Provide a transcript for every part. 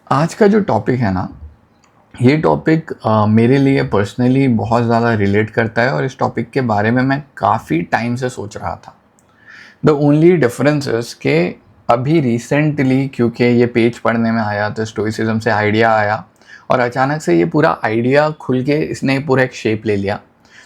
आज का जो टॉपिक है ना, ये टॉपिक मेरे लिए पर्सनली बहुत ज़्यादा रिलेट करता है और इस टॉपिक के बारे में मैं काफ़ी टाइम से सोच रहा था। द ओनली डिफरेंस इज़ कि अभी रिसेंटली क्योंकि ये पेज पढ़ने में आया तो स्टोइसिज्म से आइडिया आया और अचानक से ये पूरा आइडिया खुल के इसने पूरा एक शेप ले लिया।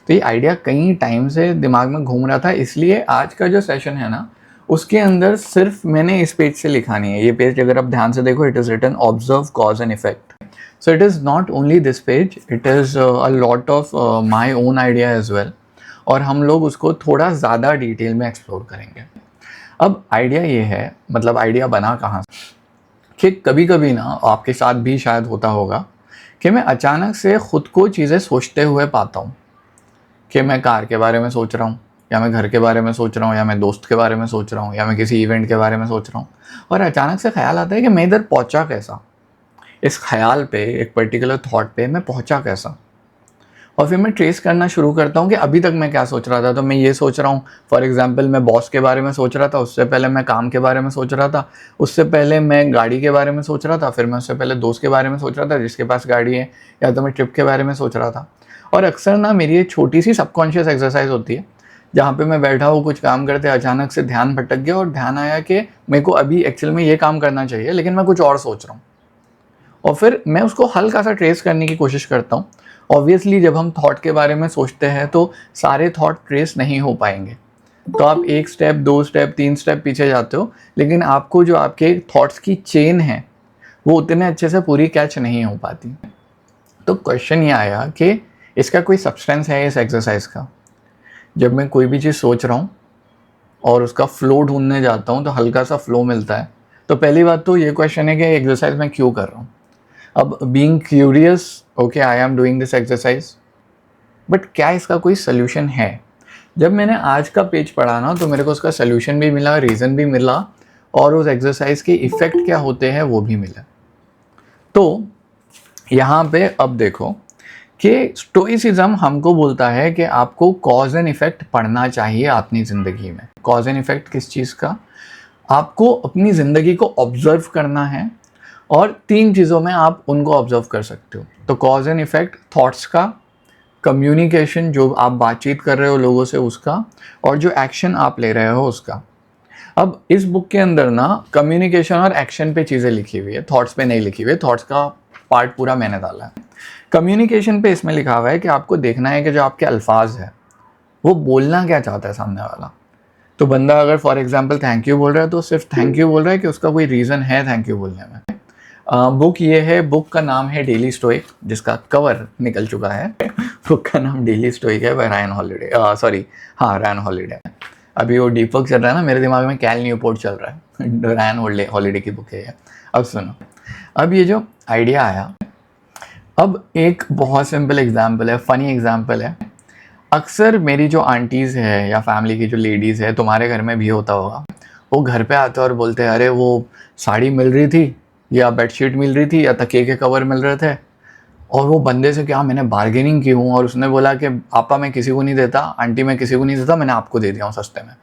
तो ये आइडिया कई टाइम से दिमाग में घूम रहा था, इसलिए आज का जो सेशन है ना, उसके अंदर सिर्फ मैंने इस पेज से लिखा नहीं है। ये पेज अगर आप ध्यान से देखो, it is written observe cause and effect. So it is not only this page, it is a lot of my own idea as well, और हम लोग उसको थोड़ा ज़्यादा डिटेल में एक्सप्लोर करेंगे। अब आइडिया ये है, मतलब आइडिया बना कहाँ से, कि कभी कभी ना आपके साथ भी शायद होता होगा कि मैं अचानक से ख़ुद को चीज़ें सोचते हुए पाता हूँ कि मैं कार के बारे में सोच रहा हूँ, या मैं घर के बारे में सोच रहा हूँ, या मैं दोस्त के बारे में सोच रहा हूँ, या मैं किसी इवेंट के बारे में सोच रहा हूँ, और अचानक से ख्याल आता है कि मैं इधर पहुँचा कैसा, इस ख्याल पे, एक पर्टिकुलर थॉट पे मैं पहुंचा कैसा। और फिर मैं ट्रेस करना शुरू करता हूँ कि अभी तक मैं क्या सोच रहा था। तो मैं ये सोच रहा हूँ, फॉर एग्जांपल मैं बॉस के बारे में सोच रहा था, उससे पहले मैं काम के बारे में सोच रहा था, उससे पहले मैं गाड़ी के बारे में सोच रहा था, फिर मैं उससे पहले दोस्त के बारे में सोच रहा था जिसके पास गाड़ी है, या तो मैं ट्रिप के बारे में सोच रहा था। और अक्सर ना मेरी एक छोटी सी सबकॉन्शियस एक्सरसाइज होती है जहाँ पे मैं बैठा हूँ कुछ काम करते, अचानक से ध्यान भटक गया और ध्यान आया कि मेरे को अभी एक्चुअल में ये काम करना चाहिए लेकिन मैं कुछ और सोच रहा हूँ। और फिर मैं उसको हल्का सा ट्रेस करने की कोशिश करता हूँ। ऑब्वियसली जब हम थॉट के बारे में सोचते हैं तो सारे थॉट ट्रेस नहीं हो पाएंगे, तो आप एक स्टेप, दो स्टेप, तीन स्टेप पीछे जाते हो, लेकिन आपको जो आपके थॉट्स की चेन है वो उतने अच्छे से पूरी कैच नहीं हो पाती। तो क्वेश्चन ये आया कि इसका कोई सब्सटेंस है इस एक्सरसाइज का। जब मैं कोई भी चीज़ सोच रहा हूँ और उसका फ्लो ढूंढने जाता हूँ तो हल्का सा फ्लो मिलता है। तो पहली बात तो ये क्वेश्चन है कि एक्सरसाइज मैं क्यों कर रहा हूँ। अब being curious, okay, I am doing this exercise, but क्या इसका कोई सोल्यूशन है। जब मैंने आज का पेज पढ़ा ना तो मेरे को उसका सोल्यूशन भी मिला, रीज़न भी मिला, और उस एक्सरसाइज के इफ़ेक्ट क्या होते हैं वो भी मिला। तो यहाँ पे अब देखो कि स्टोइसिज्म हमको बोलता है कि आपको कॉज एंड इफेक्ट पढ़ना चाहिए अपनी ज़िंदगी में। कॉज एंड इफेक्ट किस चीज़ का? आपको अपनी ज़िंदगी को ऑब्जर्व करना है, और तीन चीज़ों में आप उनको ऑब्जर्व कर सकते हो। तो कॉज एंड इफेक्ट थॉट्स का, कम्युनिकेशन जो आप बातचीत कर रहे हो लोगों से उसका, और जो एक्शन आप ले रहे हो उसका। अब इस बुक के अंदर ना कम्युनिकेशन और एक्शन पे चीज़ें लिखी हुई है, थॉट्स पे नहीं लिखी हुई है। थॉट्स का पार्ट पूरा मैंने डाला है। कम्युनिकेशन पे इसमें लिखा हुआ है कि आपको देखना है कि जो आपके अल्फाज है वो बोलना क्या चाहता है सामने वाला। तो बंदा अगर फॉर एग्जांपल थैंक यू बोल रहा है तो सिर्फ थैंक यू बोल रहा है कि उसका कोई रीज़न है थैंक यू बोलने में। बुक ये है, बुक का नाम है डेली स्टोइक, जिसका कवर निकल चुका है। बुक का नाम डेली स्टोइक है, रायन हॉलिडे, सॉरी, हाँ, रायन हॉलिडे। अभी वो डीपक चल रहा है ना, मेरे दिमाग में कैल न्यूपोर्ट चल रहा है। रायन हॉलिडे की बुक है ये। अब सुनो, अब ये जो आइडिया आया, अब एक बहुत सिंपल एग्जाम्पल है, फनी एग्जाम्पल है। अक्सर मेरी जो आंटीज़ है या फैमिली की जो लेडीज़ है, तुम्हारे घर में भी होता होगा, वो घर पे आते और बोलते हैं अरे वो साड़ी मिल रही थी, या बेडशीट मिल रही थी, या तकिए के कवर मिल रहे थे, और वो बंदे से क्या मैंने बार्गेनिंग की हूँ और उसने बोला कि पापा मैं किसी को नहीं देता, आंटी मैं किसी को नहीं देता, मैंने आपको दे दिया हूँ सस्ते में।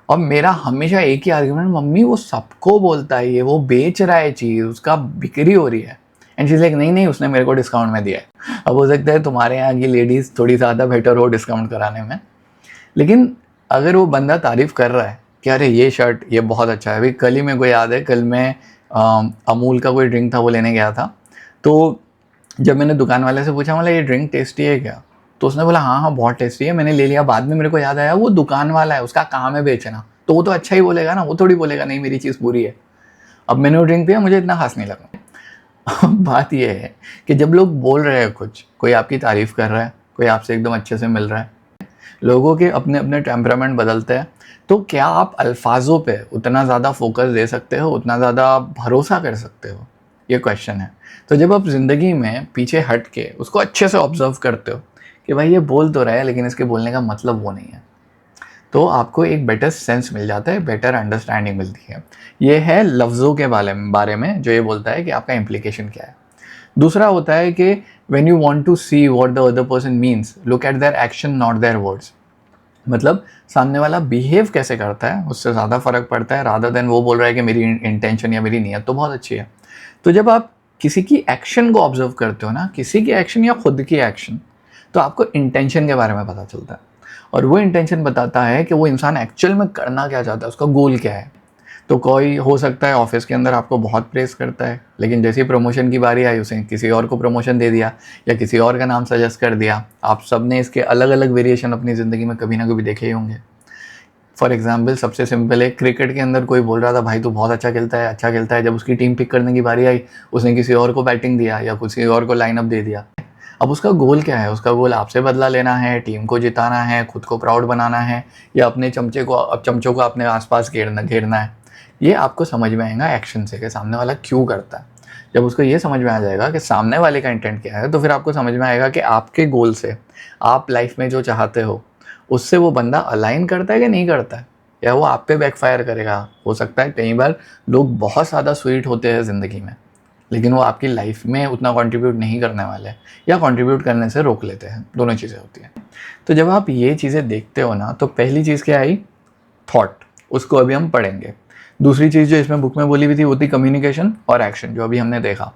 और मेरा हमेशा एक ही आर्ग्यूमेंट, मम्मी वो सबको बोलता है, ये वो बेच रहा है चीज़, उसका बिक्री हो रही है। एंड शी इज़ लाइक नहीं नहीं, उसने मेरे को डिस्काउंट में दिया है। अब हो सकता है तुम्हारे यहाँ की लेडीज़ थोड़ी ज़्यादा बेटर हो डिस्काउंट कराने में, लेकिन अगर वो बंदा तारीफ़ कर रहा है कि अरे ये शर्ट ये बहुत अच्छा है। अभी कल ही मेरे को याद है, कल मैं अमूल का कोई ड्रिंक था वो लेने गया था, तो जब मैंने दुकान वाले से पूछा मतलब ये ड्रिंक टेस्टी है क्या, तो उसने बोला हाँ हाँ बहुत टेस्टी है, मैंने ले लिया। बाद में मेरे को याद आया वो दुकान वाला है, उसका काम है बेचना, तो वो तो अच्छा ही बोलेगा ना, वो थोड़ी बोलेगा नहीं मेरी चीज़ बुरी है। अब मैंने वो ड्रिंक पिया, मुझे इतना खास नहीं लगा। बात ये है कि जब लोग बोल रहे हैं कुछ, कोई आपकी तारीफ़ कर रहा है, कोई आपसे एकदम अच्छे से मिल रहा है, लोगों के अपने अपने टेम्परामेंट बदलते हैं, तो क्या आप अल्फाजों पे उतना ज़्यादा फोकस दे सकते हो, उतना ज़्यादा भरोसा कर सकते हो, ये क्वेश्चन है। तो जब आप ज़िंदगी में पीछे हट के उसको अच्छे से ऑब्जर्व करते हो कि भाई ये बोल तो रहा है लेकिन इसके बोलने का मतलब वो नहीं है, तो आपको एक बेटर सेंस मिल जाता है, बेटर अंडरस्टैंडिंग मिलती है। ये है लफ्ज़ों के बारे में जो ये बोलता है कि आपका इम्प्लीकेशन क्या है। दूसरा होता है कि when you want to see what the other person means, look at their action not their words. मतलब सामने वाला बिहेव कैसे करता है उससे ज़्यादा फ़र्क पड़ता है, रादर देन वो बोल रहा है कि मेरी इंटेंशन या मेरी नीयत तो बहुत अच्छी है। तो जब आप किसी की एक्शन को ऑब्जर्व करते हो ना, किसी की एक्शन या खुद की एक्शन, तो आपको इंटेंशन के बारे में पता चलता है। और वो इंटेंशन बताता है कि वो इंसान एक्चुअल में करना क्या चाहता है, उसका गोल क्या है। तो कोई हो सकता है ऑफिस के अंदर आपको बहुत प्रेस करता है, लेकिन जैसे ही प्रमोशन की बारी आई उसे किसी और को प्रमोशन दे दिया या किसी और का नाम सजेस्ट कर दिया। आप सब ने इसके अलग अलग वेरिएशन अपनी ज़िंदगी में कभी ना कभी देखे ही होंगे। फॉर एग्जाम्पल सबसे सिंपल है, क्रिकेट के अंदर कोई बोल रहा था भाई तू बहुत अच्छा खेलता है, अच्छा खेलता है। जब उसकी टीम पिक करने की बारी आई उसने किसी और को बैटिंग दिया या किसी और को लाइनअप दे दिया। अब उसका गोल क्या है? उसका गोल आपसे बदला लेना है, टीम को जिताना है, खुद को प्राउड बनाना है, या अपने चमचों को अपने आसपास घेरना है। ये आपको समझ में आएगा एक्शन से कि सामने वाला क्यों करता है। जब उसको ये समझ में आ जाएगा कि सामने वाले का इंटेंट क्या है, तो फिर आपको समझ में आएगा कि आपके गोल से, आप लाइफ में जो चाहते हो उससे वो बंदा अलाइन करता है कि नहीं करता है, या वो आप पे बैकफायर करेगा। हो सकता है कई बार लोग बहुत ज़्यादा स्वीट होते हैं ज़िंदगी में, लेकिन वो आपकी लाइफ में उतना कंट्रीब्यूट नहीं करने वाले या कंट्रीब्यूट करने से रोक लेते हैं। दोनों चीज़ें होती हैं। तो जब आप ये चीज़ें देखते हो ना, तो पहली चीज़ क्या आई? थॉट। उसको अभी हम पढ़ेंगे। दूसरी चीज़ जो इसमें बुक में बोली हुई थी वो थी कम्युनिकेशन और एक्शन, जो अभी हमने देखा।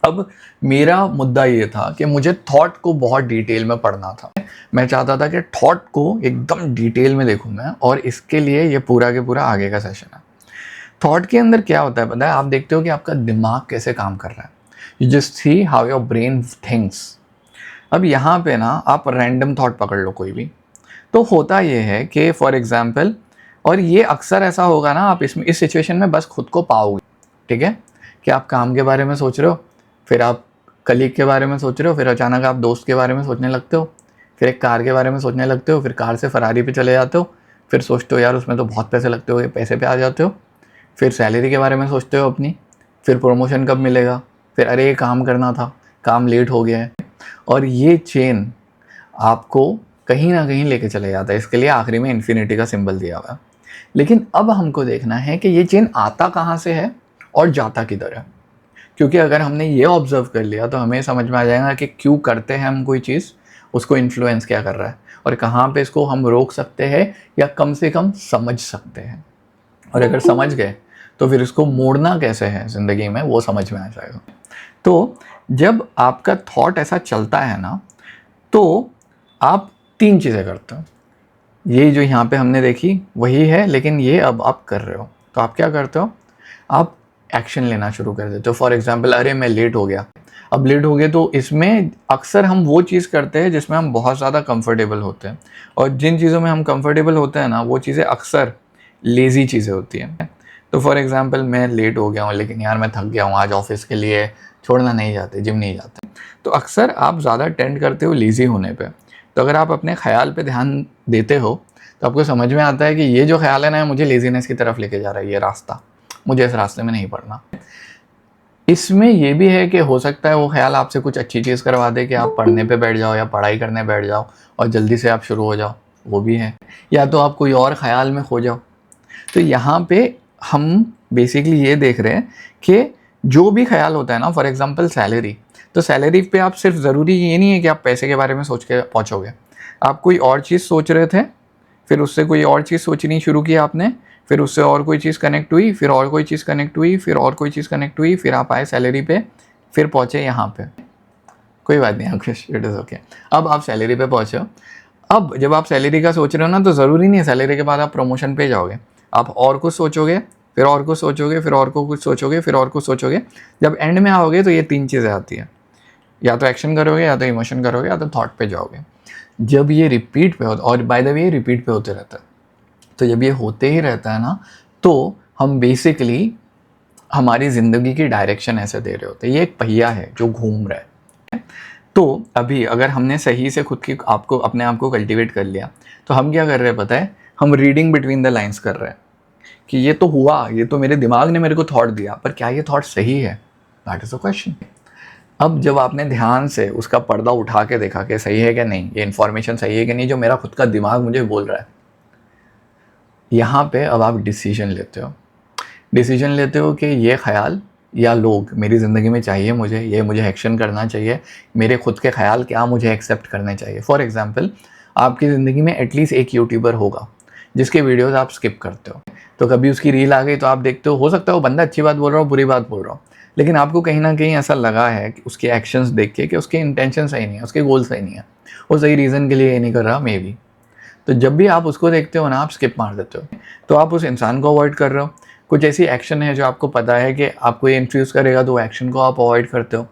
अब मेरा मुद्दा ये था कि मुझे थॉट को बहुत डिटेल में पढ़ना था। मैं चाहता था कि थॉट को एकदम डिटेल में देखूं मैं, और इसके लिए ये पूरा के पूरा आगे का सेशन है। थॉट के अंदर क्या होता है पता है? आप देखते हो कि आपका दिमाग कैसे काम कर रहा है। You just see how your brain thinks. अब यहाँ पे ना आप रैंडम थॉट पकड़ लो कोई भी, तो होता ये है कि फॉर एग्जाम्पल, और ये अक्सर ऐसा होगा ना, आप इस सिचुएशन में बस खुद को पाओगे। ठीक है, कि आप काम के बारे में सोच रहे हो, फिर आप कलीग के बारे में सोच रहे हो, फिर अचानक आप दोस्त के बारे में सोचने लगते हो, फिर एक कार के बारे में सोचने लगते हो, फिर कार से फरारी पे चले जाते हो, फिर सोचते हो यार उसमें तो बहुत पैसे लगते हो, पैसे पे आ जाते हो, फिर सैलरी के बारे में सोचते हो अपनी, फिर प्रमोशन कब मिलेगा, फिर अरे ये काम करना था, काम लेट हो गया है। और ये चेन आपको कहीं ना कहीं लेके चले जाता है। इसके लिए आखिरी में इन्फिनिटी का सिंबल दिया हुआ है। लेकिन अब हमको देखना है कि ये चेन आता कहाँ से है और जाता किधर है। क्योंकि अगर हमने ये ऑब्जर्व कर लिया तो हमें समझ में आ जाएगा कि क्यों करते हैं हम कोई चीज़, उसको इन्फ्लुएंस क्या कर रहा है, और कहाँ पे इसको हम रोक सकते हैं या कम से कम समझ सकते हैं। और अगर समझ गए तो फिर इसको मोड़ना कैसे है ज़िंदगी में, वो समझ में आ जाएगा। तो जब आपका थॉट ऐसा चलता है ना, तो आप 3 चीज़ें करते हो। ये जो यहाँ पे हमने देखी वही है, लेकिन ये अब आप कर रहे हो। तो आप क्या करते हो? आप एक्शन लेना शुरू कर देते हो। फॉर एग्जाम्पल, अरे मैं लेट हो गया। अब लेट हो गए तो इसमें अक्सर हम वो चीज़ करते हैं जिसमें हम बहुत ज़्यादा कंफर्टेबल होते हैं, और जिन चीज़ों में हम कंफर्टेबल होते हैं ना, वो चीज़ें अक्सर लेज़ी चीज़ें होती हैं। तो फॉर एग्जाम्पल, मैं लेट हो गया हूँ लेकिन यार मैं थक गया हूँ आज ऑफिस के लिए, छोड़ना नहीं जाते, जिम नहीं जाते। तो अक्सर आप ज़्यादा टेंड करते हो लेज़ी होने पे। तो अगर आप अपने ख्याल पे ध्यान देते हो तो आपको समझ में आता है कि ये जो ख्याल है ना, मुझे लेज़ीनेस की तरफ लेके जा रहा है, ये रास्ता, मुझे इस रास्ते में नहीं पड़ना। इसमें ये भी है कि हो सकता है वो ख्याल आपसे कुछ अच्छी चीज़ करवा दे कि आप पढ़ने पे बैठ जाओ या पढ़ाई करने बैठ जाओ और जल्दी से आप शुरू हो जाओ, वो भी है। या तो आप कोई और ख्याल में खो जाओ। तो यहाँ पे हम बेसिकली ये देख रहे हैं कि जो भी ख्याल होता है ना, फॉर एग्जांपल सैलरी, तो सैलरी पे आप सिर्फ ज़रूरी ये नहीं है कि आप पैसे के बारे में सोच के पहुँचोगे। आप कोई और चीज़ सोच रहे थे, फिर उससे कोई और चीज़ सोचनी शुरू की आपने, फिर उससे और कोई चीज़ कनेक्ट हुई, फिर और कोई चीज़ कनेक्ट हुई, फिर और कोई चीज़ कनेक्ट हुई, फिर आप आए सैलरी पे, फिर पहुँचे यहाँ पे। कोई बात नहीं अंकुश, इट इज़ ओके। अब आप सैलरी पे पहुँचे हो। अब जब आप सैलरी का सोच रहे हो ना, तो ज़रूरी नहीं है सैलरी के बाद आप प्रमोशन पे जाओगे। आप और कुछ सोचोगे, फिर और कुछ सोचोगे, फिर और को कुछ सोचोगे, फिर और कुछ सोचोगे। जब एंड में आओगे तो ये 3 चीज़ें आती हैं, या तो एक्शन करोगे, या तो इमोशन करोगे, या तो थॉट पे जाओगे। जब ये रिपीट पे होता, और बाय द वे रिपीट पे होते रहता है, तो जब ये होते ही रहता है ना, तो हम बेसिकली हमारी ज़िंदगी की डायरेक्शन ऐसे दे रहे होते हैं। ये एक पहिया है जो घूम रहा है। तो अभी अगर हमने सही से खुद की आपको अपने आप को कल्टिवेट कर लिया, तो हम क्या कर रहे हैं पता है? हम रीडिंग बिटवीन द लाइन्स कर रहे हैं कि ये तो हुआ, ये तो मेरे दिमाग ने मेरे को थॉट दिया, पर क्या ये थॉट सही है? That is the question. अब जब आपने ध्यान से उसका पर्दा उठा के देखा कि सही है कि नहीं, ये इन्फॉर्मेशन सही है कि नहीं जो मेरा खुद का दिमाग मुझे बोल रहा है, यहाँ पे अब आप डिसीजन लेते हो। डिसीजन लेते हो कि ये ख्याल या लोग मेरी ज़िंदगी में चाहिए मुझे, ये मुझे एक्शन करना चाहिए, मेरे खुद के ख्याल क्या मुझे एक्सेप्ट करने चाहिए। फॉर एग्जांपल, आपकी ज़िंदगी में एटलीस्ट एक यूट्यूबर होगा जिसके वीडियोस आप स्किप करते हो। तो कभी उसकी रील आ गई तो आप देखते हो सकता है वो बंदा अच्छी बात बोल रहा हो, बुरी बात बोल रहा हो, लेकिन आपको कहीं ना कहीं ऐसा लगा है कि उसके एक्शंस देख के कि उसके इंटेंशन सही नहीं है, उसके गोल सही नहीं है, वो सही रीज़न के लिए ये नहीं कर रहा मे बी। तो जब भी आप उसको देखते हो ना, आप स्किप मार देते हो, तो आप उस इंसान को अवॉइड कर रहे हो। कुछ ऐसी एक्शन है जो आपको पता है कि आपको ये इन्फ्लुएंस करेगा, तो एक्शन को आप अवॉइड करते हो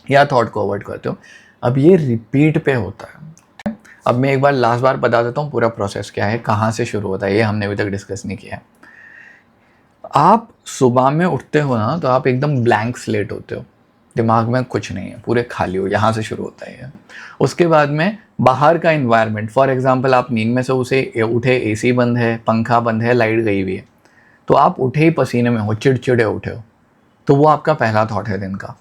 या थॉट को अवॉइड करते हो। अब ये रिपीट पे होता है। अब मैं एक बार लास्ट बार बता देता हूँ पूरा प्रोसेस क्या है, कहाँ से शुरू होता है, ये हमने अभी तक डिस्कस नहीं किया है। आप सुबह में उठते हो ना, तो आप एकदम ब्लैंक स्लेट होते हो, दिमाग में कुछ नहीं है, पूरे खाली हो, यहाँ से शुरू होता है। उसके बाद में बाहर का इन्वायरमेंट, फॉर एग्जांपल आप नींद में से उठे, एसी बंद है, पंखा बंद है, लाइट गई हुई है, तो आप उठे ही पसीने में हो, चिड़चिड़े उठे हो, तो वो आपका पहला थॉट है दिन का।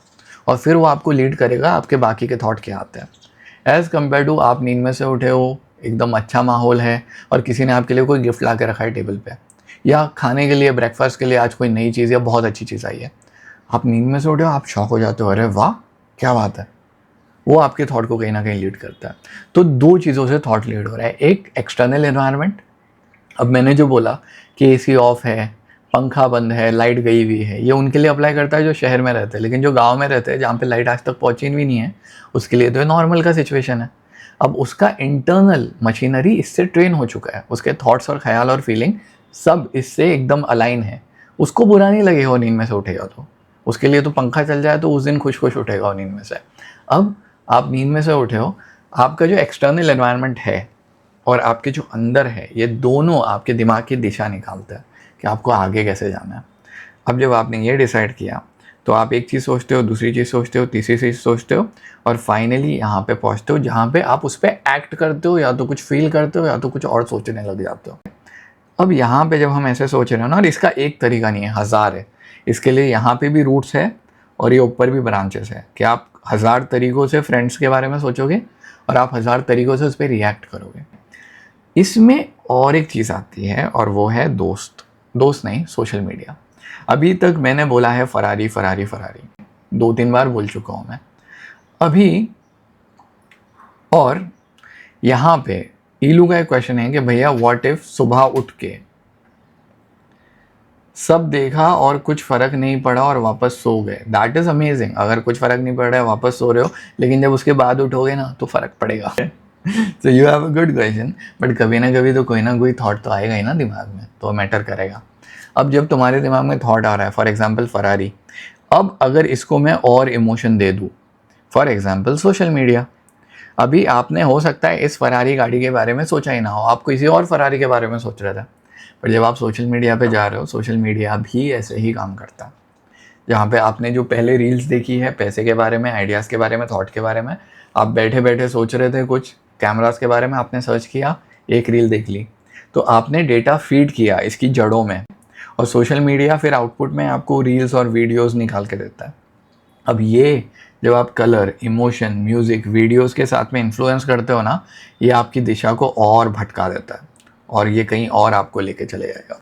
और फिर वो आपको लीड करेगा आपके बाकी के थॉट क्या आते हैं। एज़ कम्पेयर टू आप नींद में से उठे हो, एकदम अच्छा माहौल है और किसी ने आपके लिए कोई गिफ्ट ला के रखा है टेबल पे, या खाने के लिए ब्रेकफास्ट के लिए आज कोई नई चीज़ या बहुत अच्छी चीज़ आई है, आप नींद में से उठे हो, आप शॉक हो जाते हो, अरे वाह क्या बात है। वो आपके थॉट को कहीं ना कहीं लीड करता है। तो दो चीज़ों से थॉट लीड हो रहा है, एक एक्सटर्नल एनवायरनमेंट, अब मैंने जो बोला कि एसी ऑफ है, पंखा बंद है, लाइट गई हुई है, ये उनके लिए अप्लाई करता है जो शहर में रहते हैं, लेकिन जो गांव में रहते हैं जहाँ पे लाइट आज तक पहुँची भी नहीं है, उसके लिए तो ये नॉर्मल का सिचुएशन है। अब उसका इंटरनल मशीनरी इससे ट्रेन हो चुका है, उसके थॉट्स और ख्याल और फीलिंग सब इससे एकदम अलाइन है। उसको बुरा नहीं लगेगा वो नींद में से उठेगा, तो उसके लिए तो पंखा चल जाए तो उस दिन खुश खुश उठेगा वो नींद में से। अब आप नींद में से उठे हो, आपका जो एक्सटर्नल एनवायरनमेंट है और आपके जो अंदर है, ये दोनों आपके दिमाग की दिशा निकालते हैं कि आपको आगे कैसे जाना है। अब जब आपने ये डिसाइड किया, तो आप एक चीज़ सोचते हो, दूसरी चीज़ सोचते हो, तीसरी चीज़ सोचते हो, और फाइनली यहाँ पे पहुँचते हो जहाँ पे आप उस पर एक्ट करते हो, या तो कुछ फील करते हो या तो कुछ और सोचने लग जाते हो। अब यहाँ पे जब हम ऐसे सोच रहे हो ना, और इसका एक तरीका नहीं है, हज़ार है। इसके लिए यहाँ पे भी रूट्स है और ये ऊपर भी ब्रांचेस है कि आप 1000 तरीक़ों से फ्रेंड्स के बारे में सोचोगे और आप 1000 तरीक़ों से उस पर रिएक्ट करोगे। इसमें और एक चीज़ आती है और वो है दोस्त नहीं, सोशल मीडिया। अभी तक मैंने बोला है फरारी फरारी फरारी, 2-3 बार बोल चुका हूँ मैं अभी। और यहाँ पे ईलू का एक क्वेश्चन है कि भैया व्हाट इफ सुबह उठ के सब देखा और कुछ फ़र्क नहीं पड़ा और वापस सो गए। That is amazing. अगर कुछ फ़र्क नहीं पड़ रहा है, वापस सो रहे हो, लेकिन जब उसके बाद उठोगे ना तो फ़र्क पड़ेगा। So you have a good question, but कभी ना कभी तो कोई ना कोई थॉट तो आएगा ही ना दिमाग में, तो मैटर करेगा। अब जब तुम्हारे दिमाग में थॉट आ रहा है, फॉर एग्जाम्पल फरारी, अब अगर इसको मैं और इमोशन दे दूँ, फॉर एग्जाम्पल सोशल मीडिया, अभी आपने हो सकता है इस फरारी गाड़ी के बारे में सोचा ही ना हो, आप किसी और फरारी के बारे में सोच रहे थे, पर जब आप सोशल मीडिया पे जा रहे हो, सोशल मीडिया भी ऐसे ही काम करता है। जहाँ पे आपने जो पहले रील्स देखी है पैसे के बारे में, आइडियाज़ के बारे में, थॉट के बारे में, आप बैठे बैठे सोच रहे थे कुछ कैमरास के बारे में, आपने सर्च किया, एक रील देख ली, तो आपने डेटा फीड किया इसकी जड़ों में, और सोशल मीडिया फिर आउटपुट में आपको रील्स और वीडियोस निकाल के देता है। अब ये जब आप कलर, इमोशन, म्यूज़िक, वीडियोस के साथ में इन्फ्लुएंस करते हो ना, ये आपकी दिशा को और भटका देता है और ये कहीं और आपको लेके चले जाएगा।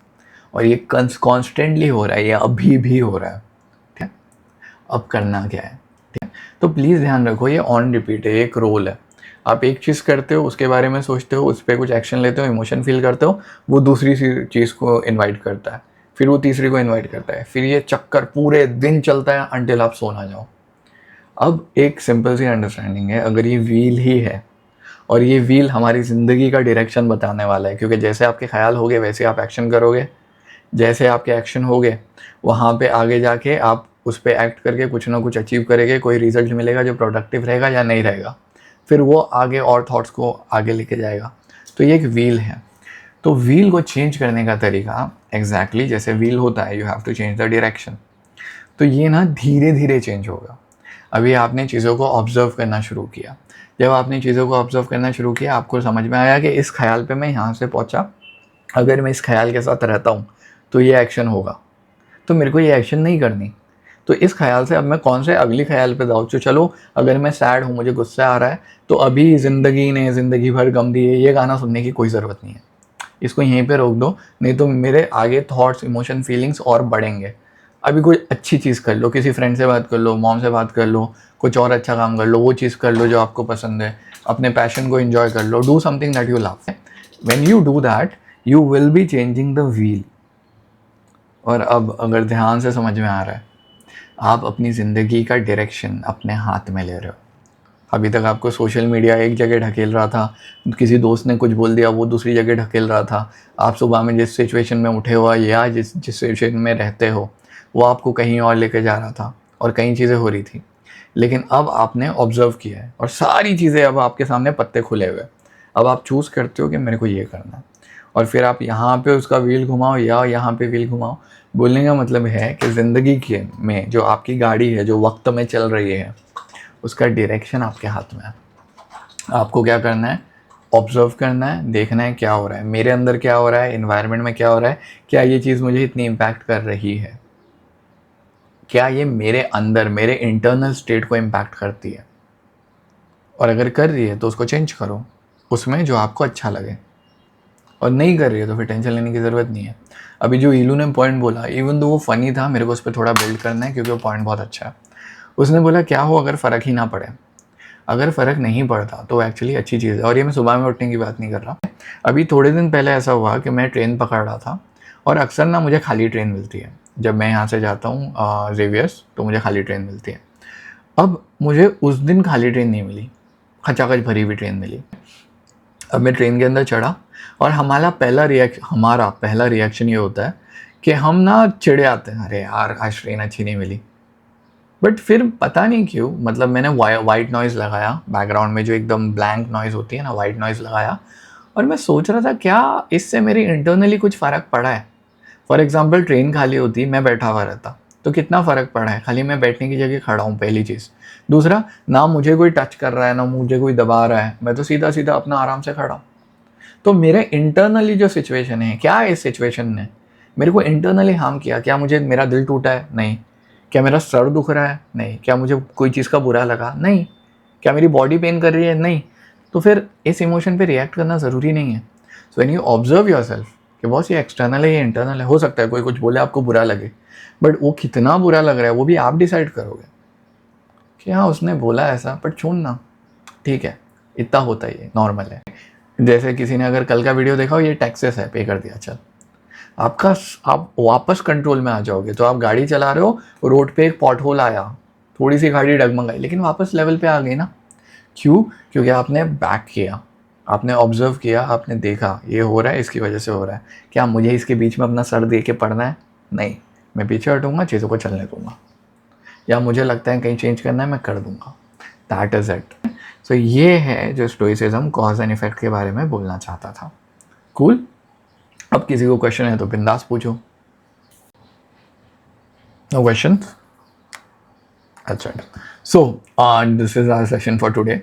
और ये कॉन्स्टेंटली हो रहा है, ये अभी भी हो रहा है। ठीक है, अब करना क्या है? ठीक है, तो प्लीज़ ध्यान रखो, ये ऑन रिपीट है, एक रोल है। आप एक चीज़ करते हो, उसके बारे में सोचते हो, उस पर कुछ एक्शन लेते हो, इमोशन फील करते हो, वो दूसरी चीज़ को इन्वाइट करता है, फिर वो तीसरी को इन्वाइट करता है, फिर ये चक्कर पूरे दिन चलता है अंटिल आप सो ना जाओ। अब एक सिंपल सी अंडरस्टैंडिंग है, अगर ये व्हील ही है और ये व्हील हमारी ज़िंदगी का डायरेक्शन बताने वाला है, क्योंकि जैसे आपके ख्याल होंगे वैसे आप एक्शन करोगे, जैसे आपके एक्शन होंगे वहाँ पे आगे जाके आप उस पर एक्ट करके कुछ ना कुछ अचीव करेंगे, कोई रिजल्ट मिलेगा जो प्रोडक्टिव रहेगा या नहीं रहेगा, फिर वो आगे और थॉट्स को आगे लेके जाएगा। तो ये एक व्हील है। तो व्हील को चेंज करने का तरीका एग्जैक्टली जैसे व्हील होता है, you have to change the direction. तो ये ना धीरे धीरे चेंज होगा। अभी आपने चीज़ों को ऑब्जर्व करना शुरू किया, जब आपने चीज़ों को ऑब्जर्व करना शुरू किया, आपको समझ में आया कि इस ख्याल पे मैं यहाँ से पहुँचा, अगर मैं इस ख्याल के साथ रहता हूँ तो ये एक्शन होगा, तो मेरे को ये एक्शन नहीं करनी। तो इस ख्याल से अब मैं कौन से अगली ख्याल पे जाऊँ, तो चलो अगर मैं सैड हूँ, मुझे गुस्सा आ रहा है, तो अभी ज़िंदगी ने ज़िंदगी भर गम दिए, ये गाना सुनने की कोई ज़रूरत नहीं है, इसको यहीं पे रोक दो, नहीं तो मेरे आगे थॉट्स, इमोशन, फीलिंग्स और बढ़ेंगे। अभी कोई अच्छी चीज़ कर लो, किसी फ्रेंड से बात कर लो, मॉम से बात कर लो, कुछ और अच्छा काम कर लो, वो चीज़ कर लो जो आपको पसंद है, अपने पैशन को एंजॉय कर लो, do something that you love. When you do that you will be changing the wheel. और अब अगर ध्यान से समझ में आ रहा है, आप अपनी ज़िंदगी का डायरेक्शन अपने हाथ में ले रहे हो। अभी तक आपको सोशल मीडिया एक जगह ढकेल रहा था, किसी दोस्त ने कुछ बोल दिया वो दूसरी जगह ढकेल रहा था, आप सुबह में जिस सिचुएशन में उठे हो या जिस जिस सिचुएशन में रहते हो वो आपको कहीं और लेके जा रहा था और कई चीज़ें हो रही थी। लेकिन अब आपने ऑब्ज़र्व किया है और सारी चीज़ें अब आपके सामने पत्ते खुले हुए हैं। अब आप चूज़ करते हो कि मेरे को ये करना है, और फिर आप यहाँ पे उसका व्हील घुमाओ या यहाँ पे व्हील घुमाओ। बोलने का मतलब है कि ज़िंदगी के में जो आपकी गाड़ी है, जो वक्त में चल रही है, उसका डायरेक्शन आपके हाथ में है। आपको क्या करना है? ऑब्ज़र्व करना है, देखना है क्या हो रहा है, मेरे अंदर क्या हो रहा है, एनवायरनमेंट में क्या हो रहा है, क्या ये चीज़ मुझे इतनी इम्पैक्ट कर रही है, क्या ये मेरे अंदर मेरे इंटरनल स्टेट को इम्पैक्ट करती है, और अगर कर रही है तो उसको चेंज करो उसमें जो आपको अच्छा लगे, और नहीं कर रही है तो फिर टेंशन लेने की ज़रूरत नहीं है। अभी जो ईलू ने पॉइंट बोला, इवन तो वो फ़नी था, मेरे को उस पर थोड़ा बिल्ड करना है क्योंकि वो पॉइंट बहुत अच्छा है। उसने बोला क्या हो अगर फ़र्क ही ना पड़े। अगर फ़र्क नहीं पड़ता तो एक्चुअली अच्छी चीज़ है, और ये मैं सुबह में उठने की बात नहीं कर रहा। अभी थोड़े दिन पहले ऐसा हुआ कि मैं ट्रेन पकड़ रहा था, और अक्सर ना मुझे खाली ट्रेन मिलती है जब मैं यहाँ से जाता हूँ ज़ेवियर्स, तो मुझे खाली ट्रेन मिलती है। अब मुझे उस दिन खाली ट्रेन नहीं मिली, खचाखच भरी हुई ट्रेन मिली। अब मैं ट्रेन के अंदर चढ़ा, और हमारा पहला रिएक्शन ये होता है कि हम ना चिढ़ आते हैं, अरे यार आज ट्रेन अच्छी नहीं मिली। बट फिर पता नहीं क्यों, मतलब मैंने वाइट नॉइज़ लगाया बैकग्राउंड में, जो एकदम ब्लैंक नॉइज़ होती है ना, वाइट नॉइज़ लगाया, और मैं सोच रहा था क्या इससे मेरी इंटरनली कुछ फ़र्क पड़ा है। फॉर एग्जांपल ट्रेन खाली होती, मैं बैठा हुआ रहता, तो कितना फ़र्क पड़ा है, खाली मैं बैठने की जगह खड़ा हूँ, पहली चीज़। दूसरा, ना मुझे कोई टच कर रहा है, ना मुझे कोई दबा रहा है, मैं तो सीधा सीधा अपना आराम से खड़ा हूँ। तो मेरे इंटरनली जो सिचुएशन है, क्या इस सिचुएशन ने मेरे को इंटरनली हार्म किया? क्या मुझे मेरा दिल टूटा है? नहीं। क्या मेरा सर दुख रहा है? नहीं। क्या मुझे कोई चीज़ का बुरा लगा? नहीं। क्या मेरी बॉडी पेन कर रही है? नहीं। तो फिर इस इमोशन पे रिएक्ट करना ज़रूरी नहीं है। So when you observe yourself कि बॉस ये एक्सटर्नल है, ये इंटरनल है, हो सकता है कोई कुछ बोले आपको बुरा लगे, बट वो कितना बुरा लग रहा है वो भी आप डिसाइड करोगे कि हाँ उसने बोला ऐसा, बट छोड़ना, ठीक है, इतना होता ही है, नॉर्मल है। जैसे किसी ने अगर कल का वीडियो देखा हो, ये टैक्सेस है, पे कर दिया, चल, आपका आप वापस कंट्रोल में आ जाओगे। तो आप गाड़ी चला रहे हो, रोड पे एक पॉट होल आया, थोड़ी सी गाड़ी डगमगाई, लेकिन वापस लेवल पे आ गई ना। क्यों? क्योंकि आपने बैक किया, आपने ऑब्जर्व किया, आपने देखा ये हो रहा है, इसकी वजह से हो रहा है। क्या मुझे इसके बीच में अपना सर दे के पढ़ना है? नहीं, मैं पीछे हटूंगा, चीज़ों को चलने दूंगा, या मुझे लगता है कहीं चेंज करना है, मैं कर दूंगा। That is it. सो ये है जो स्टोइसिज्म कॉज एंड इफेक्ट के बारे में बोलना चाहता था। कूल। अब किसी को क्वेश्चन है तो बिंदास पूछो। No question? अच्छा, so this is our session for today.